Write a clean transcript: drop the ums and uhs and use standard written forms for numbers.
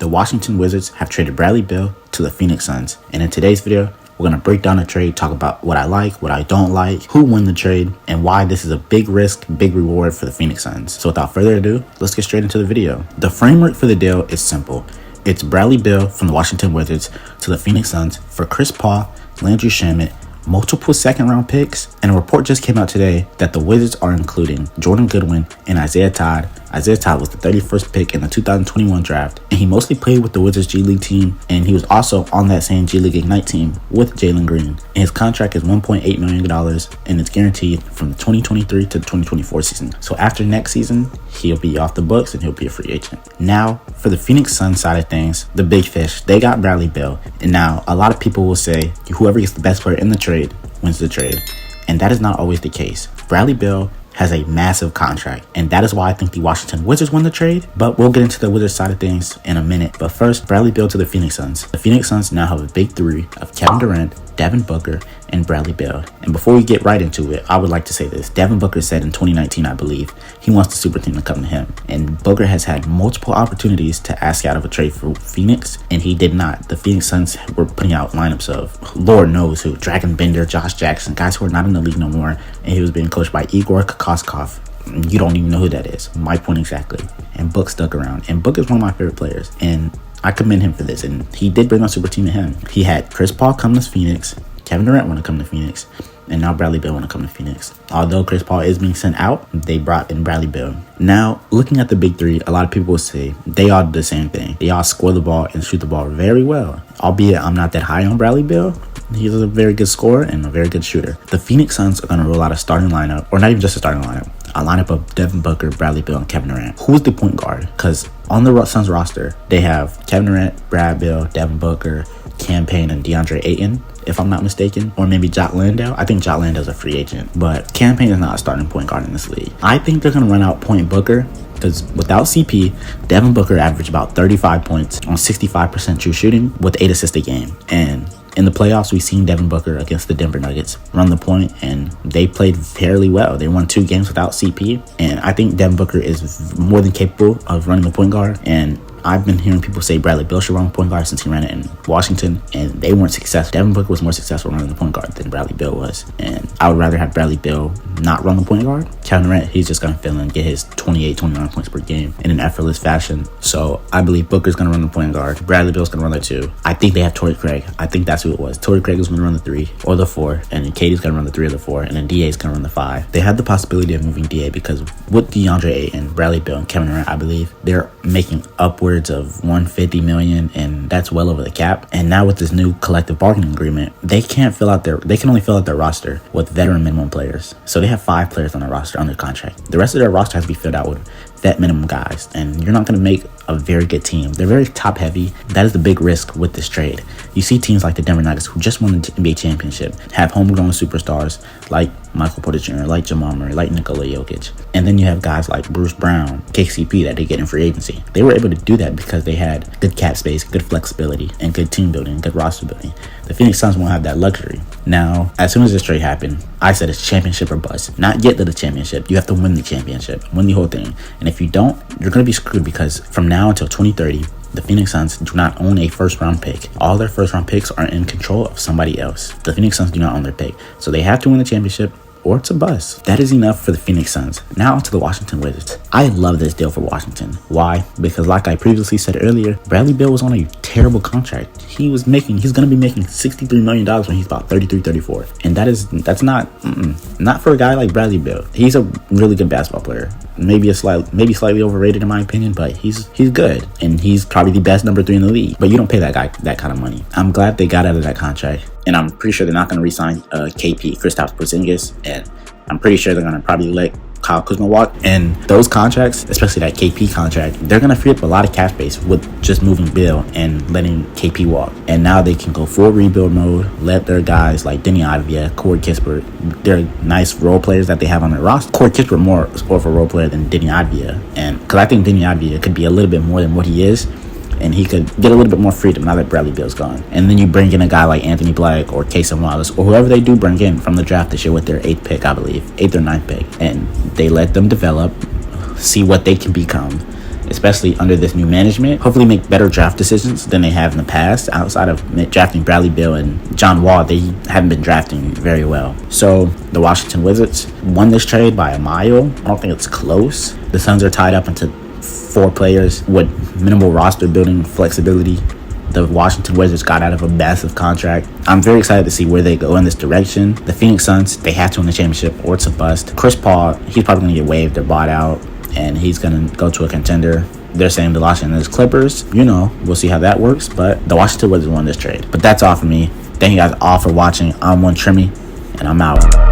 The Washington Wizards have traded Bradley Beal to the Phoenix Suns, and in today's video, we're going to break down the trade, talk about what I like, what I don't like, who won the trade, and why this is a big risk, big reward for the Phoenix Suns. So without further ado, let's get straight into the video. The framework for the deal is simple. It's Bradley Beal from the Washington Wizards to the Phoenix Suns for Chris Paul, Landry Shamet, multiple second-round picks, and a report just came out today that the Wizards are including Jordan Goodwin and Isaiah Todd. Isaiah Todd was the 31st pick in the 2021 draft, and he mostly played with the Wizards G League team, and he was also on that same G League Ignite team with Jalen Green. And his contract is $1.8 million, and it's guaranteed from the 2023 to the 2024 season. So after next season, he'll be off the books and he'll be a free agent. Now, for the Phoenix Suns side of things, the big fish, they got Bradley Beal. And now, a lot of people will say, whoever gets the best player in the trade wins the trade. And that is not always the case. Bradley Beal has a massive contract, and that is why I think the Washington Wizards won the trade, but we'll get into the Wizards side of things in a minute. But first, Bradley Beal to the Phoenix Suns. The Phoenix Suns now have a big three of Kevin Durant, Devin Booker, and Bradley Beal. And before we get right into it, I would like to say this. Devin Booker said in 2019, I believe, he wants the super team to come to him. And Booker has had multiple opportunities to ask out of a trade for Phoenix, and he did not. The Phoenix Suns were putting out lineups of Lord knows who, Dragon Bender, Josh Jackson, guys who are not in the league no more, and he was being coached by Igor Kokoskov. You don't even know who that is. My point exactly. And Book stuck around. And Book is one of my favorite players. And I commend him for this. And he did bring a super team to him. He had Chris Paul come to Phoenix. Kevin Durant want to come to Phoenix. And now Bradley Beal want to come to Phoenix. Although Chris Paul is being sent out, they brought in Bradley Beal. Now, looking at the big three, a lot of people will say they all do the same thing. They all score the ball and shoot the ball very well. Albeit I'm not that high on Bradley Beal. He's a very good scorer and a very good shooter. The Phoenix Suns are going to roll out a starting lineup, or not even just a starting lineup, a lineup of Devin Booker, Bradley Beal, and Kevin Durant. Who's the point guard? Because on the Suns roster, they have Kevin Durant, Brad Beal, Devin Booker, Cam Payne, and DeAndre Ayton, if I'm not mistaken. Or maybe Jock Landale. I think Jock Landale's a free agent, but Cam Payne is not a starting point guard in this league. I think they're going to run out point Booker, because without CP, Devin Booker averaged about 35 points on 65% true shooting with 8 assists a game. And in the playoffs, we've seen Devin Booker against the Denver Nuggets run the point, and they played fairly well. They won 2 games without CP, and I think Devin Booker is more than capable of running the point guard. And I've been hearing people say Bradley Beal should run the point guard since he ran it in Washington, and they weren't successful. Devin Booker was more successful running the point guard than Bradley Beal was, and I would rather have Bradley Beal not run the point guard. Kevin Durant, he's just going to fill in and get his 28, 29 points per game in an effortless fashion. So I believe Booker's going to run the point guard. Bradley Beal's going to run the 2. I think they have Torrey Craig. I think that's who it was. Torrey Craig is going to run the 3 or the 4, and then Katie's going to run the 3 or the 4, and then DA's going to run the 5. They had the possibility of moving DA because with DeAndre Ayton, Bradley Beal, and Kevin Durant, I believe they're making upwards of $150 million, and that's well over the cap. And now with this new collective bargaining agreement, they can only fill out their roster with veteran minimum players. So they have 5 players on their roster under contract. The rest of their roster has to be filled out with vet minimum guys, and you're not going to make a very good team. They're very top heavy. That is the big risk with this trade. You see teams like the Denver Nuggets, who just won the NBA championship, have homegrown superstars like Michael Porter Jr., like Jamal Murray, like Nikola Jokic. And then you have guys like Bruce Brown, KCP that they get in free agency. They were able to do that because they had good cap space, good flexibility, and good team building, good roster building. The Phoenix Suns won't have that luxury. Now, as soon as this trade happened, I said it's championship or bust. Not get to the championship. You have to win the championship, win the whole thing. And if you don't, you're going to be screwed, because from now until 2030, the Phoenix Suns do not own a first-round pick. All their first-round picks are in control of somebody else. The Phoenix Suns do not own their pick. So they have to win the championship, or it's a bust. That is enough for the Phoenix Suns. Now to the Washington Wizards. I love this deal for Washington. Why? Because like I previously said earlier, Bradley Beal was on a terrible contract. He's going to be making $63 million when he's about 33, 34. And that's not for a guy like Bradley Beal. He's a really good basketball player. Maybe slightly overrated in my opinion, but he's good. And he's probably the best number 3 in the league. But you don't pay that guy that kind of money. I'm glad they got out of that contract. And I'm pretty sure they're not going to re-sign KP, Kristaps Porzingis, and I'm pretty sure they're going to probably let Kyle Kuzma walk. And those contracts, especially that KP contract, they're going to free up a lot of cap space with just moving Beal and letting KP walk. And now they can go full rebuild mode, let their guys like Denny Avdia, Corey Kispert, they're nice role players that they have on their roster. Corey Kispert more of a role player than Denny Avdia, and because I think Denny Avdia could be a little bit more than what he is, and he could get a little bit more freedom now that Bradley Beal's gone. And then you bring in a guy like Anthony Black or Casey Wallace or whoever they do bring in from the draft this year with their 8th pick, I believe, 8th or 9th pick, and they let them develop, see what they can become, especially under this new management. Hopefully make better draft decisions than they have in the past. Outside of drafting Bradley Beal and John Wall, they haven't been drafting very well. So the Washington Wizards won this trade by a mile. I don't think it's close. The Suns are tied up into 4 players with minimal roster building flexibility. The Washington Wizards got out of a massive contract. I'm very excited to see where they go in this direction. The Phoenix Suns, they have to win the championship or it's a bust. Chris Paul, he's probably going to get waived or bought out, and he's going to go to a contender. They're saying the Los Angeles Clippers. We'll see how that works, but the Washington Wizards won this trade. But that's all for me. Thank you guys all for watching. I'm one Trimmy, and I'm out.